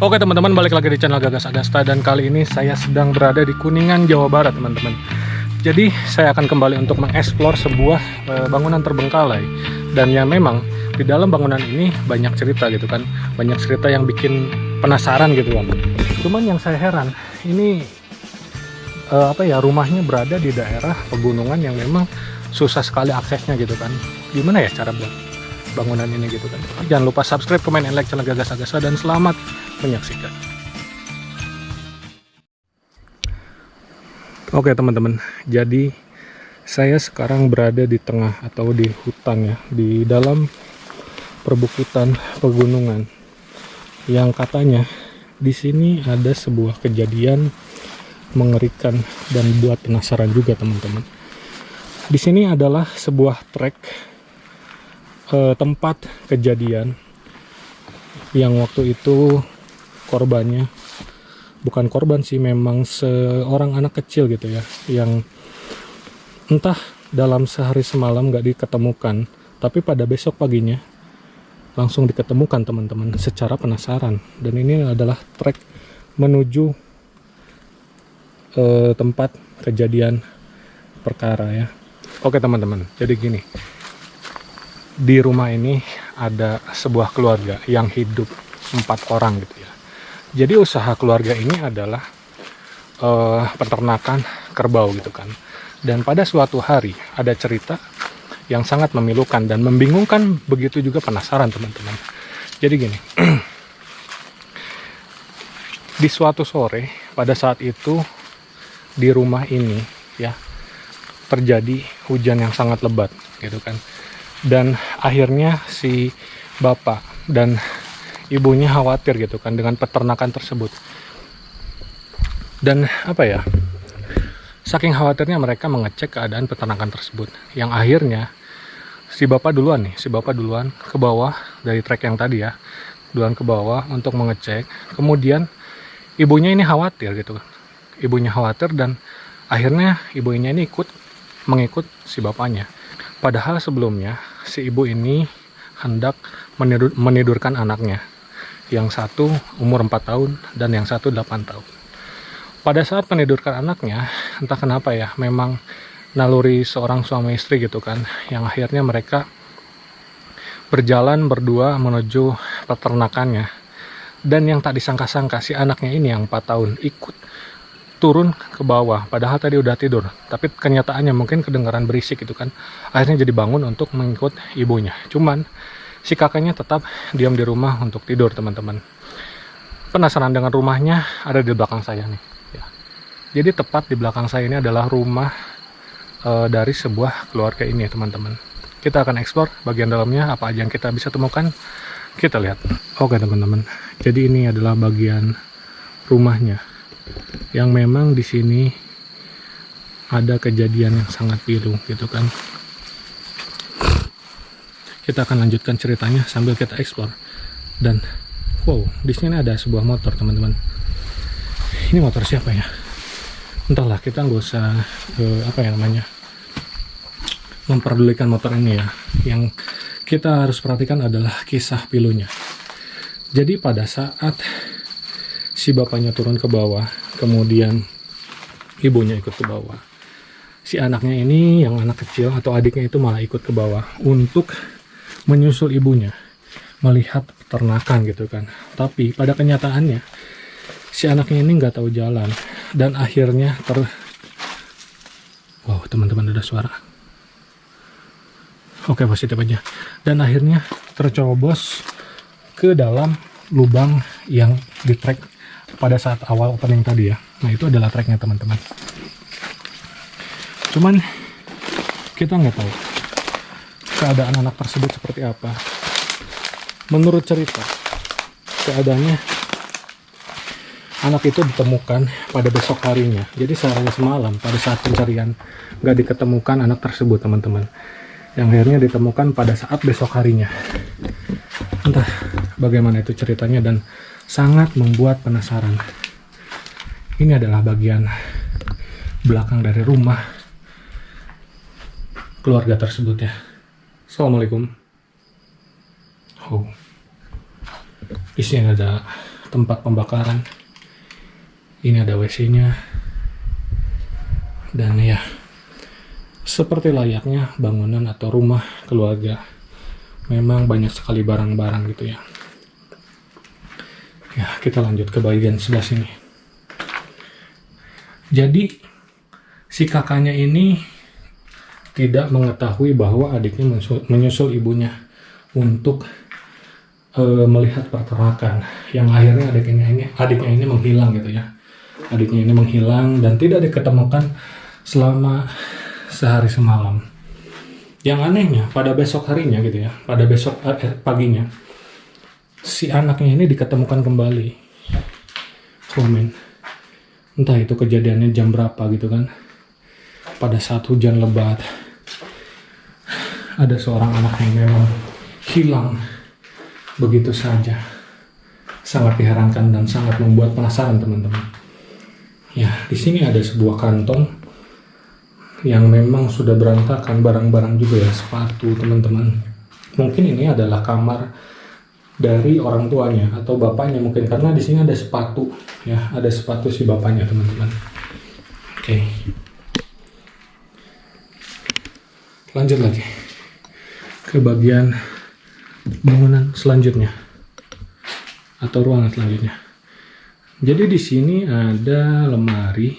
Oke teman-teman, balik lagi di channel Gagas Agasta, dan kali ini saya sedang berada di Kuningan, Jawa Barat teman-teman. Jadi saya akan kembali untuk mengeksplor sebuah bangunan terbengkalai, dan yang memang di dalam bangunan ini banyak cerita gitu kan, banyak cerita yang bikin penasaran gitu kan. Cuman yang saya heran, ini rumahnya berada di daerah pegunungan yang memang susah sekali aksesnya gitu kan. Gimana ya cara buat bangunan ini gitu kan. Jangan lupa subscribe, comment, and like channel Gagas Agasta, dan selamat menyaksikan. Oke teman-teman, jadi saya sekarang berada di tengah atau di hutan ya, di dalam perbukitan pegunungan, yang katanya di sini ada sebuah kejadian mengerikan dan buat penasaran juga teman-teman. Di sini adalah sebuah trek tempat kejadian yang waktu itu korbannya bukan korban sih, memang seorang anak kecil gitu ya, yang entah dalam sehari semalam gak diketemukan, tapi pada besok paginya langsung diketemukan teman-teman, secara penasaran. Dan ini adalah trek menuju tempat kejadian perkara ya. Oke teman-teman, jadi gini, di rumah ini ada sebuah keluarga yang hidup 4 orang gitu ya. Jadi usaha keluarga ini adalah peternakan kerbau gitu kan. Dan pada suatu hari ada cerita yang sangat memilukan dan membingungkan, begitu juga penasaran teman-teman. Jadi gini, di suatu sore pada saat itu di rumah ini ya terjadi hujan yang sangat lebat gitu kan. Dan akhirnya si bapak dan ibunya khawatir gitu kan dengan peternakan tersebut. Dan saking khawatirnya mereka mengecek keadaan peternakan tersebut, yang akhirnya si bapak duluan ke bawah dari trek yang tadi ya, duluan ke bawah untuk mengecek. Kemudian ibunya ini khawatir gitu kan, ibunya khawatir, dan akhirnya ibunya ini mengikut si bapaknya. Padahal sebelumnya si ibu ini hendak menidurkan anaknya, yang satu umur 4 tahun dan yang satu 8 tahun. Pada saat menidurkan anaknya, entah kenapa ya, memang naluri seorang suami istri gitu kan, yang akhirnya mereka berjalan berdua menuju peternakannya. Dan yang tak disangka-sangka, si anaknya ini yang 4 tahun ikut turun ke bawah, padahal tadi udah tidur, tapi kenyataannya mungkin kedengaran berisik gitu kan, akhirnya jadi bangun untuk mengikut ibunya. Cuman si kakaknya tetap diam di rumah untuk tidur teman-teman. Penasaran dengan rumahnya, ada di belakang saya nih ya. Jadi tepat di belakang saya ini adalah rumah dari sebuah keluarga ini ya teman-teman. Kita akan eksplor bagian dalamnya, apa aja yang kita bisa temukan, kita lihat. Oke teman-teman, jadi ini adalah bagian rumahnya, yang memang di sini ada kejadian yang sangat pilu gitu kan. Kita akan lanjutkan ceritanya sambil kita eksplor. Dan wow, di sini ada sebuah motor teman-teman. Ini motor siapa ya? Entahlah, kita nggak usah memperdulikan motor ini ya. Yang kita harus perhatikan adalah kisah pilunya. Jadi pada saat si bapaknya turun ke bawah, kemudian ibunya ikut ke bawah, si anaknya ini, yang anak kecil atau adiknya itu, malah ikut ke bawah untuk menyusul ibunya melihat peternakan gitu kan. Tapi pada kenyataannya si anaknya ini nggak tahu jalan, dan akhirnya wow teman-teman, ada suara. Oke, positif aja. Dan akhirnya tercobos ke dalam lubang yang di trek pada saat awal opening tadi ya. Nah, itu adalah treknya teman-teman. Cuman kita nggak tahu keadaan anak tersebut seperti apa. Menurut cerita, keadaannya anak itu ditemukan pada besok harinya. Jadi sehari semalam pada saat pencarian nggak diketemukan anak tersebut teman-teman, yang akhirnya ditemukan pada saat besok harinya. Entah bagaimana itu ceritanya, dan sangat membuat penasaran. Ini adalah bagian belakang dari rumah keluarga tersebut ya. Assalamualaikum. Oh, di sini ada tempat pembakaran. Ini ada WC-nya. Dan ya, seperti layaknya bangunan atau rumah keluarga. Memang banyak sekali barang-barang gitu ya. Ya, kita lanjut ke bagian sebelah sini. Jadi, si kakaknya ini tidak mengetahui bahwa adiknya menyusul ibunya untuk melihat peternakan, yang akhirnya adiknya ini menghilang gitu ya. Adiknya ini menghilang dan tidak diketemukan selama sehari semalam. Yang anehnya pada besok harinya gitu ya, pada besok paginya, si anaknya ini diketemukan kembali. Komen, entah itu kejadiannya jam berapa gitu kan. Pada saat hujan lebat, ada seorang anak yang memang hilang begitu saja. Sangat diherankan dan sangat membuat penasaran teman-teman. Ya, di sini ada sebuah kantong yang memang sudah berantakan, barang-barang juga ya, sepatu teman-teman. Mungkin ini adalah kamar dari orang tuanya atau bapaknya mungkin, karena di sini ada sepatu ya, ada sepatu si bapaknya teman-teman. Oke. Lanjut lagi ke bagian bangunan selanjutnya atau ruangan selanjutnya. Jadi di sini ada lemari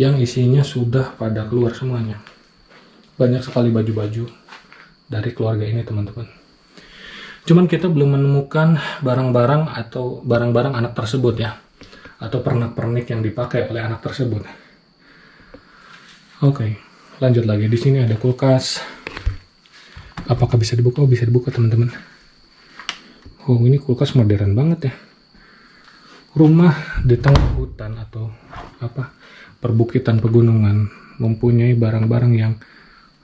yang isinya sudah pada keluar semuanya. Banyak sekali baju-baju dari keluarga ini teman-teman. Cuman kita belum menemukan barang-barang atau barang-barang anak tersebut ya, atau pernak-pernik yang dipakai oleh anak tersebut. Oke, lanjut lagi. Di sini ada kulkas. Apakah bisa dibuka? Oh, bisa dibuka teman-teman. Oh, ini kulkas modern banget ya. Rumah di tengah hutan atau perbukitan pegunungan, mempunyai barang-barang yang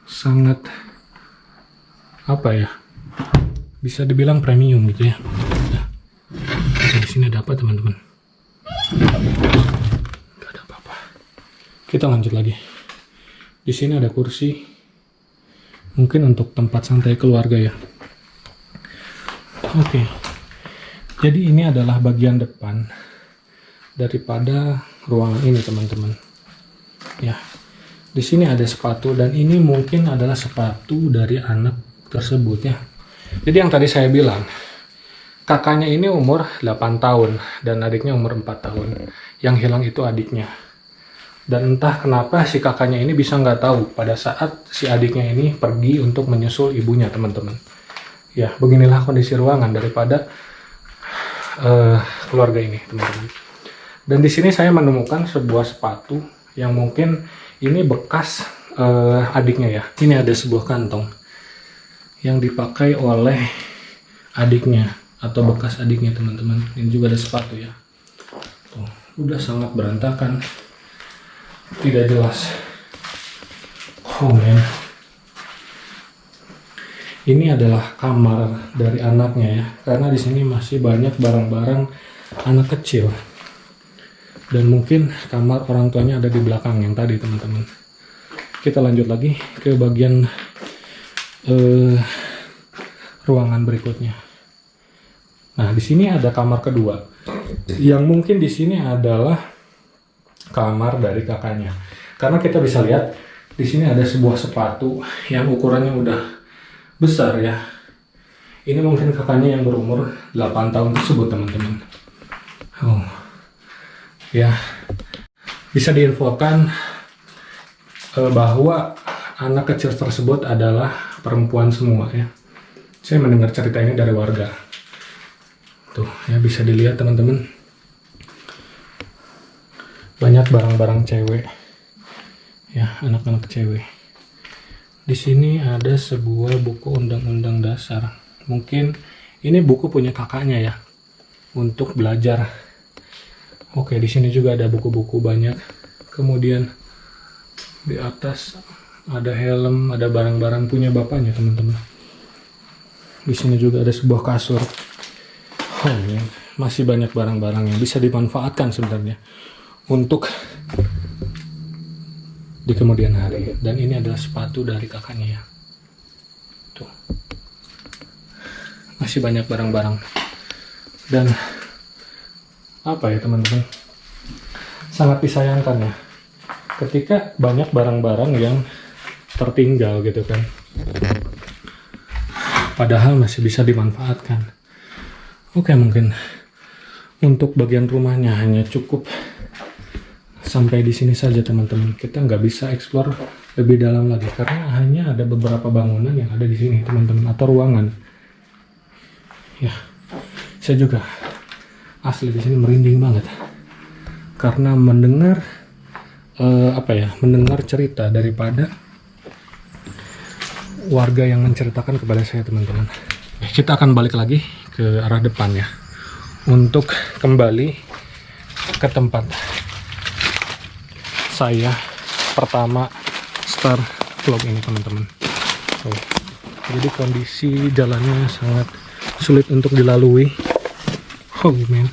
sangat bisa dibilang premium gitu ya. Nah, di sini ada apa teman-teman? Gak ada apa-apa. Kita lanjut lagi. Di sini ada kursi. Mungkin untuk tempat santai keluarga ya. Oke. Jadi ini adalah bagian depan daripada ruangan ini teman-teman. Ya. Di sini ada sepatu dan ini mungkin adalah sepatu dari anak tersebut ya. Jadi yang tadi saya bilang, kakaknya ini umur 8 tahun dan adiknya umur 4 tahun. Yang hilang itu adiknya. Dan entah kenapa si kakaknya ini bisa nggak tahu pada saat si adiknya ini pergi untuk menyusul ibunya teman-teman. Ya, beginilah kondisi ruangan daripada keluarga ini teman-teman. Dan di sini saya menemukan sebuah sepatu yang mungkin ini bekas adiknya ya. Ini ada sebuah kantong yang dipakai oleh adiknya atau bekas adiknya teman-teman. Ini juga ada sepatu ya. Tuh, udah sangat berantakan. Tidak jelas. Oh man. Ini adalah kamar dari anaknya ya, karena di sini masih banyak barang-barang anak kecil. Dan mungkin kamar orang tuanya ada di belakang yang tadi teman-teman. Kita lanjut lagi ke bagian ruangan berikutnya. Nah, di sini ada kamar kedua. Yang mungkin di sini adalah kamar dari kakaknya. Karena kita bisa lihat di sini ada sebuah sepatu yang ukurannya udah besar ya. Ini mungkin kakaknya yang berumur 8 tahun tersebut teman-teman. Oh. Ya. Bisa diinfokan bahwa anak kecil tersebut adalah perempuan semua ya. Saya mendengar cerita ini dari warga. Tuh, ya bisa dilihat teman-teman. Banyak barang-barang cewek. Ya, anak-anak cewek. Di sini ada sebuah buku undang-undang dasar. Mungkin ini buku punya kakaknya ya, untuk belajar. Oke, di sini juga ada buku-buku banyak. Kemudian di atas ada helm, ada barang-barang punya bapaknya teman-teman. Di sini juga ada sebuah kasur. Oh, ya. Masih banyak barang-barang yang bisa dimanfaatkan sebenarnya untuk di kemudian hari. Dan ini adalah sepatu dari kakaknya ya. Tuh. Masih banyak barang-barang. Dan apa ya teman-teman, sangat disayangkan ya ketika banyak barang-barang yang tertinggal gitu kan, padahal masih bisa dimanfaatkan. Oke, mungkin untuk bagian rumahnya hanya cukup sampai di sini saja teman-teman. Kita nggak bisa explore lebih dalam lagi karena hanya ada beberapa bangunan yang ada di sini teman-teman, atau ruangan. Ya, saya juga asli di sini merinding banget karena mendengar mendengar cerita daripada warga yang menceritakan kepada saya teman-teman. Kita akan balik lagi ke arah depan ya, untuk kembali ke tempat saya pertama start vlog ini teman-teman. Jadi kondisi jalannya sangat sulit untuk dilalui. Oh man,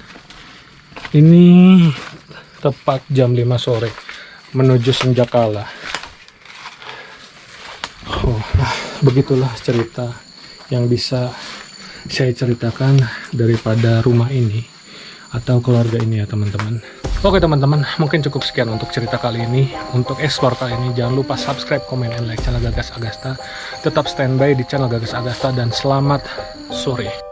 ini tepat jam 5 sore menuju Senjakala. Begitulah cerita yang bisa saya ceritakan daripada rumah ini atau keluarga ini ya teman-teman. Oke teman-teman, mungkin cukup sekian untuk cerita kali ini. Untuk explore kali ini, jangan lupa subscribe, comment, and like channel Gagas Agasta. Tetap standby di channel Gagas Agasta dan selamat sore.